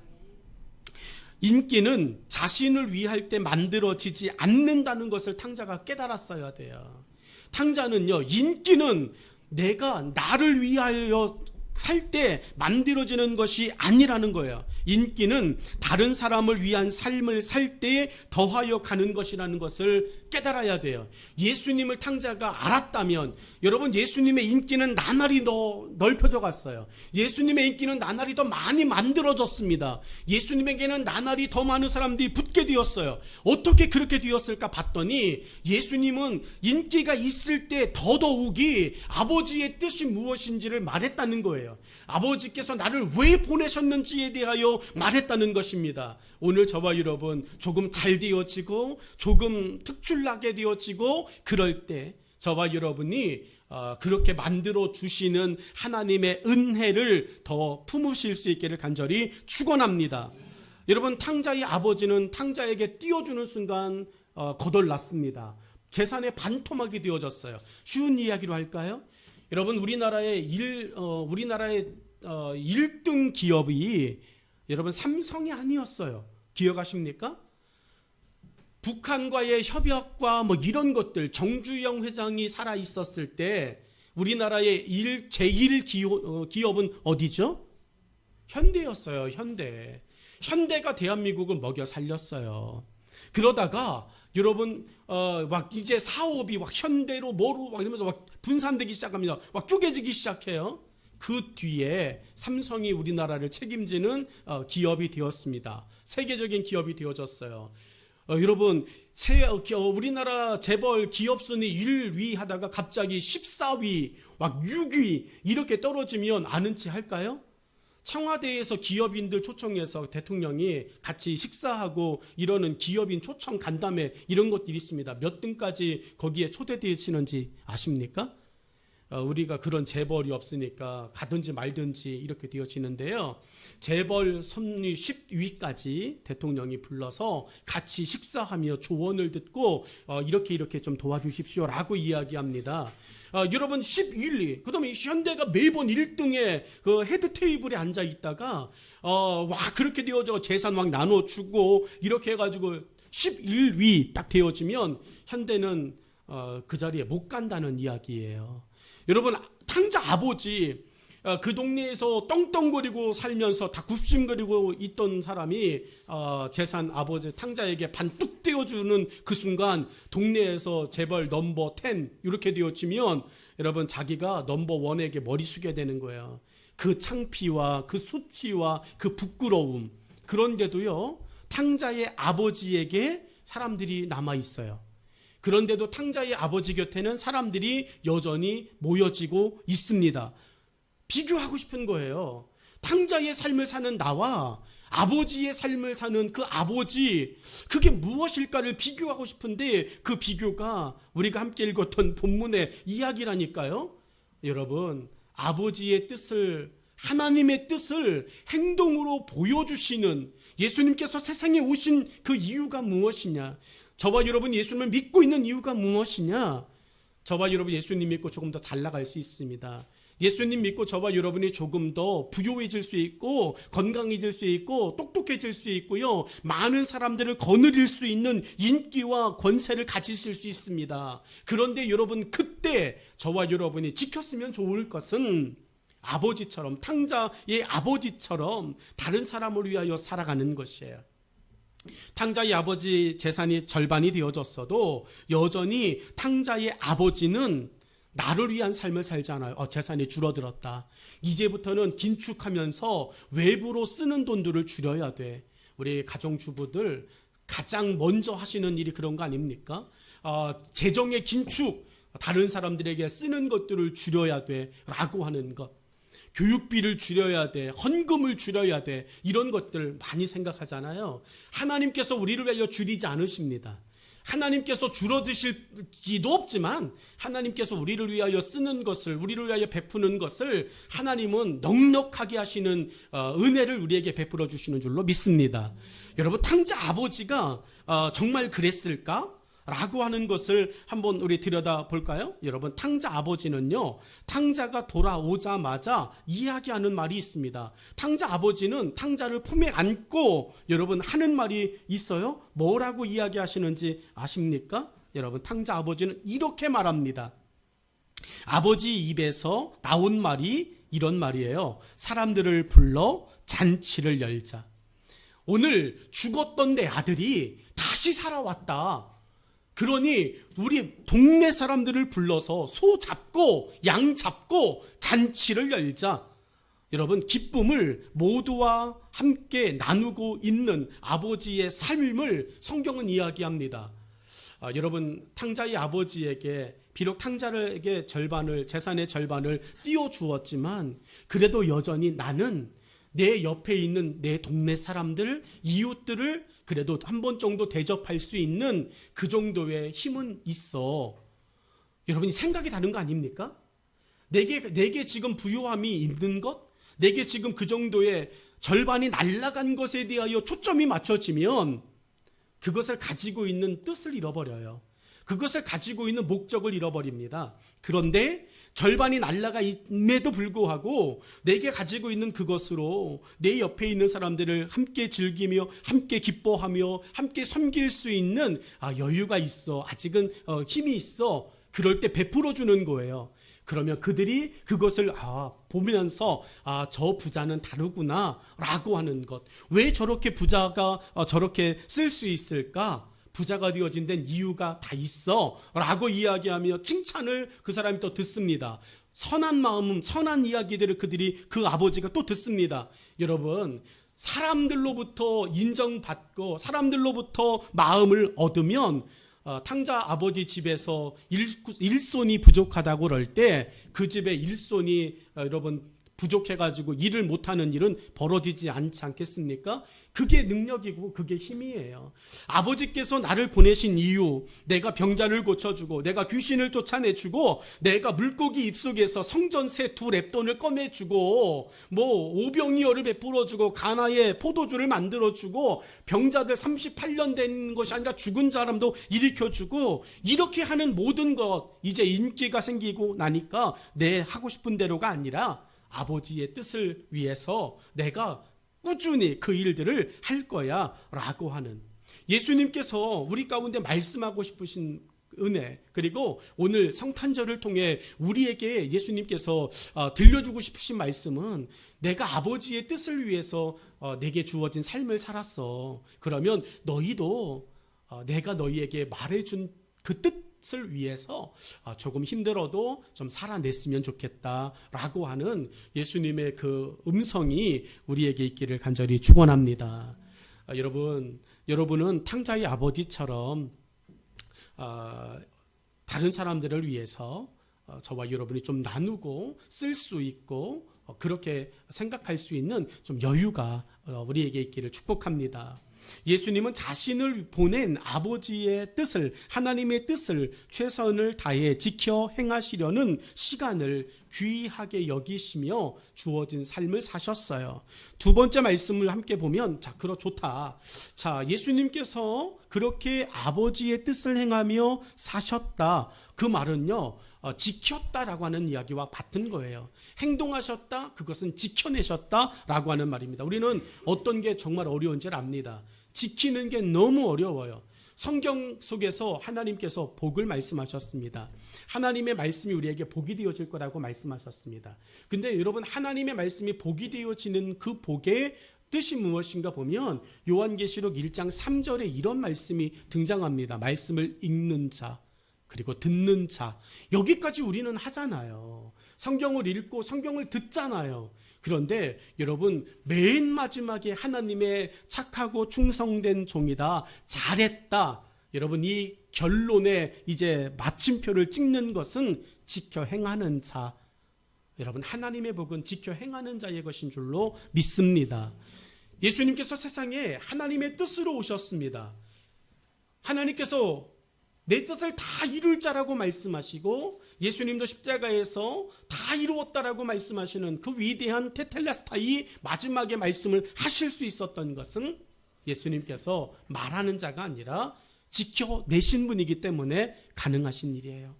인기는 자신을 위할 때 만들어지지 않는다는 것을 탕자가 깨달았어야 돼요. 탕자는요 인기는 내가 나를 위하여 살 때 만들어지는 것이 아니라는 거예요. 인기는 다른 사람을 위한 삶을 살 때에 더하여 가는 것이라는 것을 깨달아야 돼요. 예수님을 탕자가 알았다면 여러분 예수님의 인기는 나날이 더 넓혀져 갔어요. 예수님의 인기는 나날이 더 많이 만들어졌습니다. 예수님에게는 나날이 더 많은 사람들이 붙게 되었어요. 어떻게 그렇게 되었을까 봤더니 예수님은 인기가 있을 때 더더욱이 아버지의 뜻이 무엇인지를 말했다는 거예요. 아버지께서 나를 왜 보내셨는지에 대하여 말했다는 것입니다. 오늘 저와 여러분 조금 잘 되어지고 조금 특출나게 되어지고 그럴 때 저와 여러분이 그렇게 만들어 주시는 하나님의 은혜를 더 품으실 수 있기를 간절히 축원합니다. 여러분 탕자의 아버지는 탕자에게 띄워주는 순간 거덜났습니다. 재산의 반토막이 되어졌어요. 쉬운 이야기로 할까요? 여러분 우리나라의 1등 기업이 여러분 삼성이 아니었어요. 기억하십니까? 북한과의 협약과 뭐 이런 것들 정주영 회장이 살아 있었을 때 우리나라의 제1 기업은 어디죠? 현대였어요. 현대가 대한민국을 먹여 살렸어요. 그러다가 여러분 막 이제 사업이 막 현대로 뭐로 막 이러면서 막 분산되기 시작합니다. 막 쪼개지기 시작해요. 그 뒤에 삼성이 우리나라를 책임지는 기업이 되었습니다. 세계적인 기업이 되어졌어요. 여러분 우리나라 재벌 기업 순위 1위 하다가 갑자기 14위 막 6위 이렇게 떨어지면 아는 체 할까요? 청와대에서 기업인들 초청해서 대통령이 같이 식사하고 이러는 기업인 초청 간담회 이런 것들이 있습니다. 몇 등까지 거기에 초대되시는지 아십니까? 우리가 그런 재벌이 없으니까 가든지 말든지 이렇게 되어지는데요. 재벌 선위 10위까지 대통령이 불러서 같이 식사하며 조언을 듣고 이렇게 좀 도와주십시오라고 이야기합니다. 여러분 11위, 그다음에 현대가 매번 1등에 그 헤드 테이블에 앉아 있다가 와 그렇게 되어져 재산 막 나눠주고 이렇게 해가지고 11위 딱 되어지면 현대는 그 자리에 못 간다는 이야기예요. 여러분 탕자 아버지 그 동네에서 떵떵거리고 살면서 다 굽신거리고 있던 사람이 재산 아버지 탕자에게 반뚝 떼어주는 그 순간 동네에서 재벌 넘버 10 이렇게 되어지면 여러분 자기가 넘버 1에게 머리 숙여야 되는 거예요. 그 창피와 그 수치와 그 부끄러움. 그런데도요 탕자의 아버지에게 사람들이 남아 있어요. 그런데도 탕자의 아버지 곁에는 사람들이 여전히 모여지고 있습니다. 비교하고 싶은 거예요. 탕자의 삶을 사는 나와 아버지의 삶을 사는 그 아버지, 그게 무엇일까를 비교하고 싶은데 그 비교가 우리가 함께 읽었던 본문의 이야기라니까요. 여러분, 아버지의 뜻을, 하나님의 뜻을 행동으로 보여주시는 예수님께서 세상에 오신 그 이유가 무엇이냐? 저와 여러분 예수님을 믿고 있는 이유가 무엇이냐? 저와 여러분 예수님 믿고 조금 더 잘 나갈 수 있습니다. 예수님 믿고 저와 여러분이 조금 더 부유해질 수 있고 건강해질 수 있고 똑똑해질 수 있고요. 많은 사람들을 거느릴 수 있는 인기와 권세를 가지실 수 있습니다. 그런데 여러분 그때 저와 여러분이 지켰으면 좋을 것은 아버지처럼 탕자의 아버지처럼 다른 사람을 위하여 살아가는 것이에요. 탕자의 아버지 재산이 절반이 되어졌어도 여전히 탕자의 아버지는 나를 위한 삶을 살지 않아요. 재산이 줄어들었다. 이제부터는 긴축하면서 외부로 쓰는 돈들을 줄여야 돼. 우리 가정주부들 가장 먼저 하시는 일이 그런 거 아닙니까? 재정의 긴축, 다른 사람들에게 쓰는 것들을 줄여야 돼 라고 하는 것. 교육비를 줄여야 돼, 헌금을 줄여야 돼, 이런 것들 많이 생각하잖아요. 하나님께서 우리를 위하여 줄이지 않으십니다. 하나님께서 줄어드실지도 없지만 하나님께서 우리를 위하여 쓰는 것을, 우리를 위하여 베푸는 것을 하나님은 넉넉하게 하시는 은혜를 우리에게 베풀어 주시는 줄로 믿습니다. 여러분, 탕자 아버지가 정말 그랬을까? 라고 하는 것을 한번 우리 들여다볼까요? 여러분, 탕자 아버지는요, 탕자가 돌아오자마자 이야기하는 말이 있습니다. 탕자 아버지는 탕자를 품에 안고 여러분 하는 말이 있어요. 뭐라고 이야기하시는지 아십니까? 여러분, 탕자 아버지는 이렇게 말합니다. 아버지 입에서 나온 말이 이런 말이에요. 사람들을 불러 잔치를 열자. 오늘 죽었던 내 아들이 다시 살아왔다. 그러니 우리 동네 사람들을 불러서 소 잡고 양 잡고 잔치를 열자. 여러분, 기쁨을 모두와 함께 나누고 있는 아버지의 삶을 성경은 이야기합니다. 여러분, 탕자의 아버지에게 비록 탕자에게 재산의 절반을 띄워주었지만 그래도 여전히 나는 내 옆에 있는 내 동네 사람들, 이웃들을 그래도 한 번 정도 대접할 수 있는 그 정도의 힘은 있어. 여러분이 생각이 다른 거 아닙니까? 내게 지금 부유함이 있는 것, 내게 지금 그 정도의 절반이 날아간 것에 대하여 초점이 맞춰지면 그것을 가지고 있는 뜻을 잃어버려요. 그것을 가지고 있는 목적을 잃어버립니다. 그런데 절반이 날아가임에도 불구하고 내게 가지고 있는 그것으로 내 옆에 있는 사람들을 함께 즐기며 함께 기뻐하며 함께 섬길 수 있는 여유가 있어. 아직은 힘이 있어. 그럴 때 베풀어 주는 거예요. 그러면 그들이 그것을 보면서 저 부자는 다르구나 라고 하는 것. 왜 저렇게 부자가 저렇게 쓸 수 있을까? 부자가 되어진 데는 이유가 다 있어 라고 이야기하며 칭찬을 그 사람이 또 듣습니다. 선한 마음, 선한 이야기들을 그 아버지가 또 듣습니다. 여러분, 사람들로부터 인정받고 사람들로부터 마음을 얻으면 탕자 아버지 집에서 일손이 부족하다고 그럴 때 그 집의 일손이 여러분 부족해가지고 일을 못하는 일은 벌어지지 않지 않겠습니까? 그게 능력이고 그게 힘이에요. 아버지께서 나를 보내신 이유, 내가 병자를 고쳐주고 내가 귀신을 쫓아내주고 내가 물고기 입속에서 성전새 2랩돈을 꺼내주고 오병이어를 베풀어주고 가나에 포도주를 만들어주고 병자들 38년 된 것이 아니라 죽은 사람도 일으켜주고 이렇게 하는 모든 것, 이제 인기가 생기고 나니까 내 하고 싶은 대로가 아니라 아버지의 뜻을 위해서 내가 꾸준히 그 일들을 할 거야 라고 하는, 예수님께서 우리 가운데 말씀하고 싶으신 은혜, 그리고 오늘 성탄절을 통해 우리에게 예수님께서 들려주고 싶으신 말씀은 내가 아버지의 뜻을 위해서 내게 주어진 삶을 살았어. 그러면 너희도 내가 너희에게 말해준 그 뜻을 위해서 조금 힘들어도 좀 살아냈으면 좋겠다라고 하는 예수님의 그 음성이 우리에게 있기를 간절히 축원합니다. 여러분은 탕자의 아버지처럼 다른 사람들을 위해서 저와 여러분이 좀 나누고 쓸 수 있고 그렇게 생각할 수 있는 좀 여유가 우리에게 있기를 축복합니다. 예수님은 자신을 보낸 아버지의 뜻을, 하나님의 뜻을 최선을 다해 지켜 행하시려는 시간을 귀하게 여기시며 주어진 삶을 사셨어요. 두 번째 말씀을 함께 보면 좋다. 예수님께서 그렇게 아버지의 뜻을 행하며 사셨다. 그 말은요, 지켰다라고 하는 이야기와 같은 거예요. 행동하셨다, 그것은 지켜내셨다라고 하는 말입니다. 우리는 어떤 게 정말 어려운지를 압니다. 지키는 게 너무 어려워요. 성경 속에서 하나님께서 복을 말씀하셨습니다. 하나님의 말씀이 우리에게 복이 되어질 거라고 말씀하셨습니다. 근데 여러분, 하나님의 말씀이 복이 되어지는 그 복의 뜻이 무엇인가 보면 요한계시록 1장 3절에 이런 말씀이 등장합니다. 말씀을 읽는 자, 그리고 듣는 자. 여기까지 우리는 하잖아요. 성경을 읽고 성경을 듣잖아요. 그런데 여러분, 맨 마지막에 하나님의 착하고 충성된 종이다, 잘했다, 여러분 이 결론에 이제 마침표를 찍는 것은 지켜 행하는 자. 여러분, 하나님의 복은 지켜 행하는 자의 것인 줄로 믿습니다. 예수님께서 세상에 하나님의 뜻으로 오셨습니다. 하나님께서 내 뜻을 다 이룰 자라고 말씀하시고 예수님도 십자가에서 다 이루었다라고 말씀하시는 그 위대한 테텔레스타이 마지막에 말씀을 하실 수 있었던 것은 예수님께서 말하는 자가 아니라 지켜내신 분이기 때문에 가능하신 일이에요.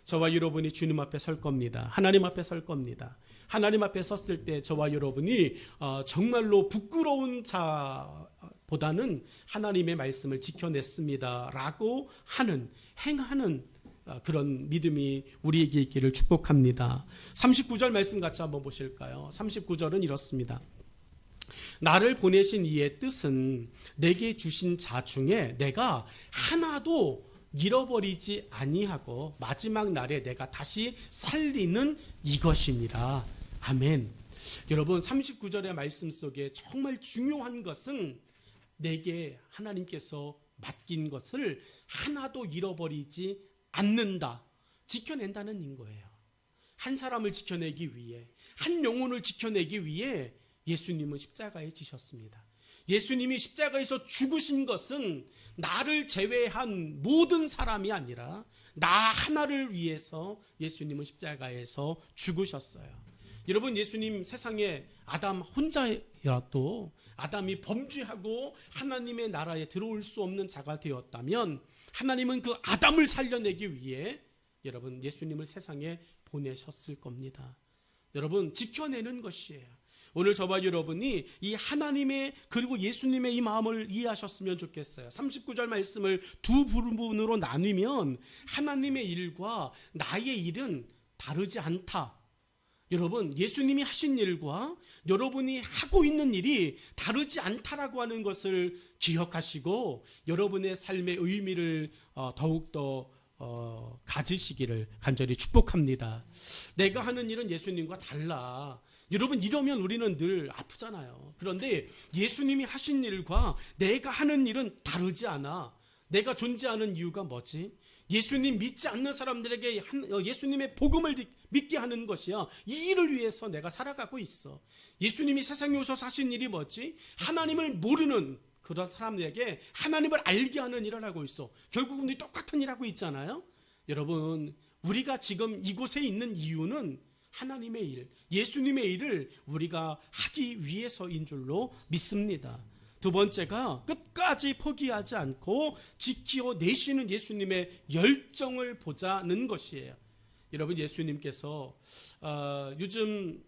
저와 여러분이 주님 앞에 설 겁니다. 하나님 앞에 설 겁니다. 하나님 앞에 섰을 때 저와 여러분이 정말로 부끄러운 자보다는 하나님의 말씀을 지켜냈습니다 라고 하는, 행하는 그런 믿음이 우리에게 있기를 축복합니다. 39절 말씀 같이 한번 보실까요? 39절은 이렇습니다. 나를 보내신 이의 뜻은 내게 주신 자 중에 내가 하나도 잃어버리지 아니하고 마지막 날에 내가 다시 살리는 이것이니라. 아멘. 여러분, 39절의 말씀 속에 정말 중요한 것은 내게 하나님께서 맡긴 것을 하나도 잃어버리지 않는다, 지켜낸다는 거예요. 한 사람을 지켜내기 위해, 한 영혼을 지켜내기 위해 예수님은 십자가에 지셨습니다. 예수님이 십자가에서 죽으신 것은 나를 제외한 모든 사람이 아니라 나 하나를 위해서 예수님은 십자가에서 죽으셨어요. 여러분, 예수님 세상에 아담 혼자라도 아담이 범죄하고 하나님의 나라에 들어올 수 없는 자가 되었다면 하나님은 그 아담을 살려내기 위해 여러분 예수님을 세상에 보내셨을 겁니다. 여러분, 지켜내는 것이에요. 오늘 저와 여러분이 이 하나님의 그리고 예수님의 이 마음을 이해하셨으면 좋겠어요. 39절 말씀을 두 부분으로 나누면 하나님의 일과 나의 일은 다르지 않다. 여러분, 예수님이 하신 일과 여러분이 하고 있는 일이 다르지 않다라고 하는 것을 기억하시고 여러분의 삶의 의미를 더욱더 가지시기를 간절히 축복합니다. 내가 하는 일은 예수님과 달라. 여러분, 이러면 우리는 늘 아프잖아요. 그런데 예수님이 하신 일과 내가 하는 일은 다르지 않아. 내가 존재하는 이유가 뭐지? 예수님 믿지 않는 사람들에게 예수님의 복음을 믿게 하는 것이야. 이 일을 위해서 내가 살아가고 있어. 예수님이 세상에 오셔서 하신 일이 뭐지? 하나님을 모르는 그런 사람들에게 하나님을 알게 하는 일을 하고 있어. 결국 우리 똑같은 일 하고 있잖아요. 여러분, 우리가 지금 이곳에 있는 이유는 하나님의 일, 예수님의 일을 우리가 하기 위해서인 줄로 믿습니다. 두 번째가 끝까지 포기하지 않고 지켜내시는 예수님의 열정을 보자는 것이에요. 여러분, 예수님께서 요즘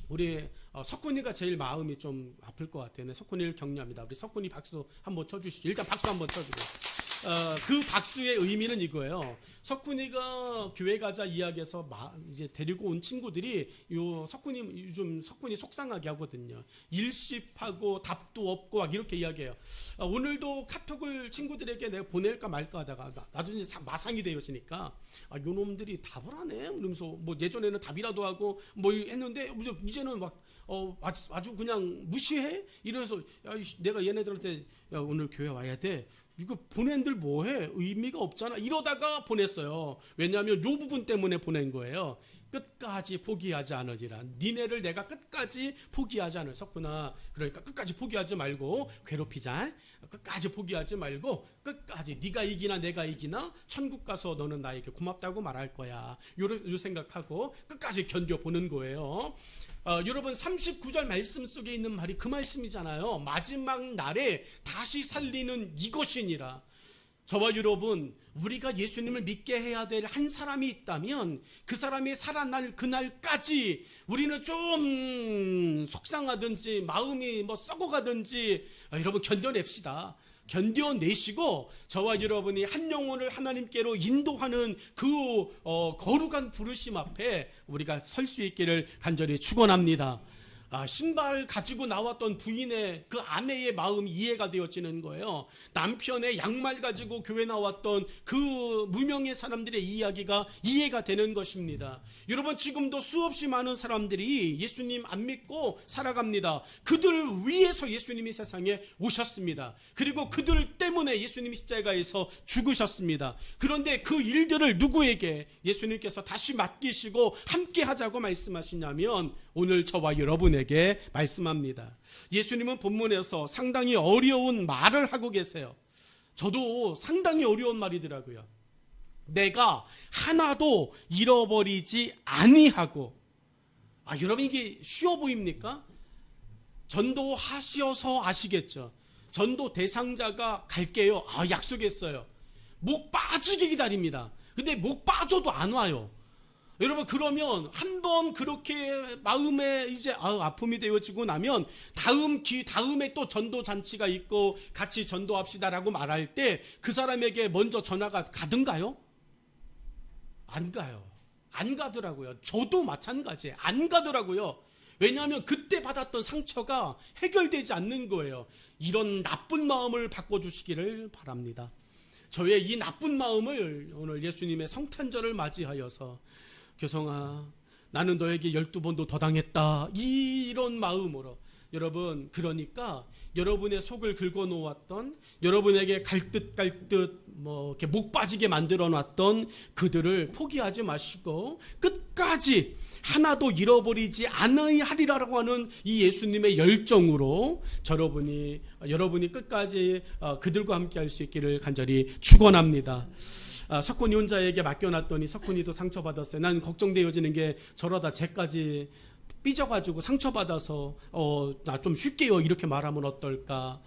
우리 석훈이가 제일 마음이 좀 아플 것 같아요. 네, 석훈이를 격려합니다. 우리 석훈이 박수 한번 쳐주시죠. 일단 박수 한번 쳐주고. 그 박수의 의미는 이거예요. 석훈이가 교회 가자 이야기해서 이제 데리고 온 친구들이 요즘 석훈이 속상하게 하거든요. 일십하고 답도 없고 막 이렇게 이야기해요. 오늘도 카톡을 친구들에게 내가 보낼까 말까 하다가 나도 이제 마상이 되어지니까 요 놈들이 답을 하네. 그러면서 뭐 예전에는 답이라도 하고 뭐 했는데 이제는 막 아주 그냥 무시해? 이래서 내가 얘네들한테 오늘 교회 와야 돼. 이거 보낸들 뭐해? 의미가 없잖아. 이러다가 보냈어요. 왜냐하면 이 부분 때문에 보낸 거예요. 끝까지 포기하지 않으리라. 니네를 내가 끝까지 포기하지 않을. 석구나. 그러니까 끝까지 포기하지 말고 괴롭히자. 끝까지 포기하지 말고 끝까지 네가 이기나 내가 이기나 천국 가서 너는 나에게 고맙다고 말할 거야. 요 생각하고 끝까지 견뎌보는 거예요. 여러분 39절 말씀 속에 있는 말이 그 말씀이잖아요. 마지막 날에 다시 살리는 이것이니라. 저와 여러분, 우리가 예수님을 믿게 해야 될 한 사람이 있다면 그 사람이 살아날 그날까지 우리는 좀 속상하든지 마음이 썩어가든지 여러분 견뎌냅시다. 견뎌내시고 저와 여러분이 한 영혼을 하나님께로 인도하는 그 거룩한 부르심 앞에 우리가 설 수 있기를 간절히 축원합니다. 신발 가지고 나왔던 부인의 그 아내의 마음이 이해가 되어지는 거예요. 남편의 양말 가지고 교회 나왔던 그 무명의 사람들의 이야기가 이해가 되는 것입니다. 여러분, 지금도 수없이 많은 사람들이 예수님 안 믿고 살아갑니다. 그들 위해서 예수님이 세상에 오셨습니다. 그리고 그들 때문에 예수님이 십자가에서 죽으셨습니다. 그런데 그 일들을 누구에게 예수님께서 다시 맡기시고 함께 하자고 말씀하시냐면 오늘 저와 여러분에게 말씀합니다. 예수님은 본문에서 상당히 어려운 말을 하고 계세요. 저도 상당히 어려운 말이더라고요. 내가 하나도 잃어버리지 아니하고. 여러분, 이게 쉬워 보입니까? 전도하셔서 아시겠죠. 전도 대상자가 갈게요. 약속했어요. 목 빠지게 기다립니다. 근데 목 빠져도 안 와요. 여러분, 그러면 한번 그렇게 마음에 이제 아픔이 되어지고 나면 다음에 또 전도 잔치가 있고 같이 전도합시다라고 말할 때 그 사람에게 먼저 전화가 가든가요? 안 가요. 안 가더라고요. 저도 마찬가지예요. 안 가더라고요. 왜냐하면 그때 받았던 상처가 해결되지 않는 거예요. 이런 나쁜 마음을 바꿔주시기를 바랍니다. 저의 이 나쁜 마음을 오늘 예수님의 성탄절을 맞이하여서 교성아, 나는 너에게 12번도 더 당했다, 이런 마음으로 여러분, 그러니까 여러분의 속을 긁어놓았던, 여러분에게 갈듯 이렇게 목 빠지게 만들어 놨던 그들을 포기하지 마시고 끝까지 하나도 잃어버리지 않으리라고 하는 이 예수님의 열정으로 여러분이 끝까지 그들과 함께 할 수 있기를 간절히 축원합니다. 석훈이 혼자에게 맡겨놨더니 석훈이도 상처받았어요. 난 걱정되어지는 게 저러다 쟤까지 삐져가지고 상처받아서 나 좀 쉴게요 이렇게 말하면 어떨까.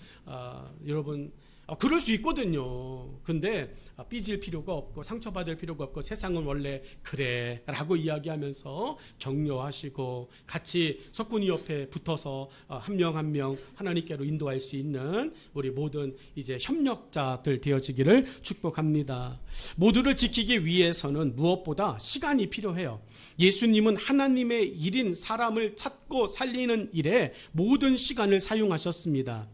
여러분, 그럴 수 있거든요. 근데 삐질 필요가 없고 상처받을 필요가 없고 세상은 원래 그래 라고 이야기하면서 격려하시고 같이 석훈이 옆에 붙어서 한 명 한 명 하나님께로 인도할 수 있는 우리 모든 이제 협력자들 되어지기를 축복합니다. 모두를 지키기 위해서는 무엇보다 시간이 필요해요. 예수님은 하나님의 일인 사람을 찾고 살리는 일에 모든 시간을 사용하셨습니다.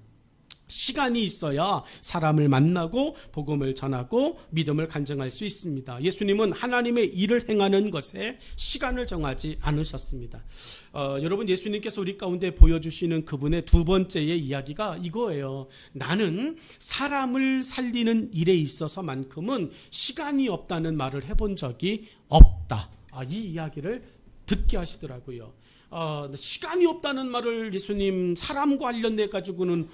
시간이 있어야 사람을 만나고 복음을 전하고 믿음을 간증할 수 있습니다. 예수님은 하나님의 일을 행하는 것에 시간을 정하지 않으셨습니다. 여러분, 예수님께서 우리 가운데 보여주시는 그분의 두 번째의 이야기가 이거예요. 나는 사람을 살리는 일에 있어서만큼은 시간이 없다는 말을 해본 적이 없다. 이 이야기를 듣게 하시더라고요. 시간이 없다는 말을 예수님 사람 관련돼 가지고는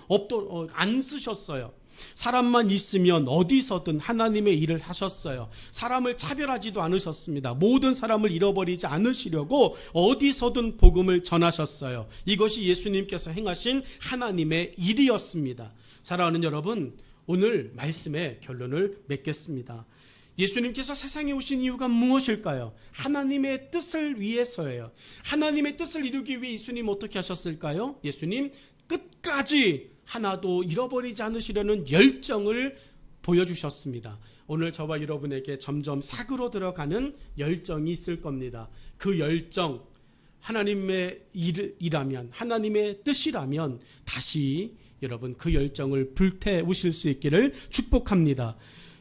안 쓰셨어요. 사람만 있으면 어디서든 하나님의 일을 하셨어요. 사람을 차별하지도 않으셨습니다. 모든 사람을 잃어버리지 않으시려고 어디서든 복음을 전하셨어요. 이것이 예수님께서 행하신 하나님의 일이었습니다. 사랑하는 여러분, 오늘 말씀의 결론을 맺겠습니다. 예수님께서 세상에 오신 이유가 무엇일까요? 하나님의 뜻을 위해서예요. 하나님의 뜻을 이루기 위해 예수님 어떻게 하셨을까요? 예수님 끝까지 하나도 잃어버리지 않으시려는 열정을 보여주셨습니다. 오늘 저와 여러분에게 점점 사그러 들어가는 열정이 있을 겁니다. 그 열정, 하나님의 일이라면, 하나님의 뜻이라면 다시 여러분 그 열정을 불태우실 수 있기를 축복합니다.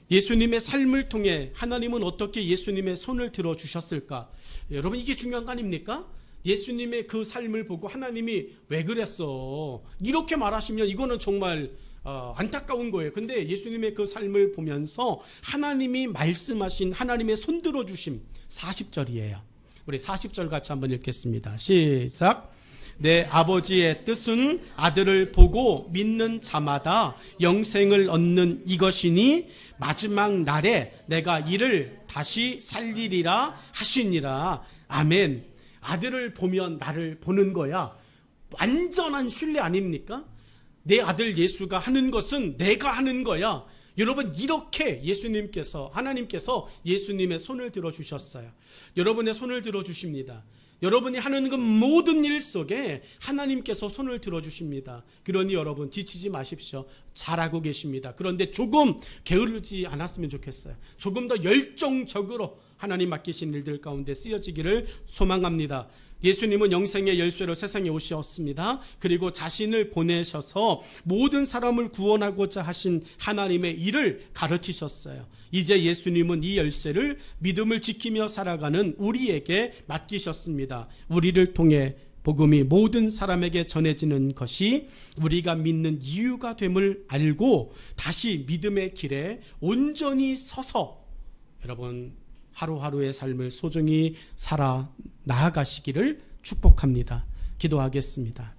예수님의 삶을 통해 하나님은 어떻게 예수님의 손을 들어주셨을까? 여러분, 이게 중요한 거 아닙니까? 예수님의 그 삶을 보고 하나님이 왜 그랬어? 이렇게 말하시면 이거는 정말 안타까운 거예요. 근데 예수님의 그 삶을 보면서 하나님이 말씀하신 하나님의 손 들어주심 40절이에요. 우리 40절 같이 한번 읽겠습니다. 시작. 내 아버지의 뜻은 아들을 보고 믿는 자마다 영생을 얻는 이것이니 마지막 날에 내가 이를 다시 살리리라 하시니라. 아멘. 아들을 보면 나를 보는 거야. 완전한 신뢰 아닙니까? 내 아들 예수가 하는 것은 내가 하는 거야. 여러분, 이렇게 예수님께서, 하나님께서 예수님의 손을 들어주셨어요. 여러분의 손을 들어주십니다. 여러분이 하는 그 모든 일 속에 하나님께서 손을 들어주십니다. 그러니 여러분 지치지 마십시오. 잘하고 계십니다. 그런데 조금 게으르지 않았으면 좋겠어요. 조금 더 열정적으로 하나님 맡기신 일들 가운데 쓰여지기를 소망합니다. 예수님은 영생의 열쇠로 세상에 오셨습니다. 그리고 자신을 보내셔서 모든 사람을 구원하고자 하신 하나님의 일을 가르치셨어요. 이제 예수님은 이 열쇠를 믿음을 지키며 살아가는 우리에게 맡기셨습니다. 우리를 통해 복음이 모든 사람에게 전해지는 것이 우리가 믿는 이유가 됨을 알고 다시 믿음의 길에 온전히 서서 여러분 하루하루의 삶을 소중히 살아 나아가시기를 축복합니다. 기도하겠습니다.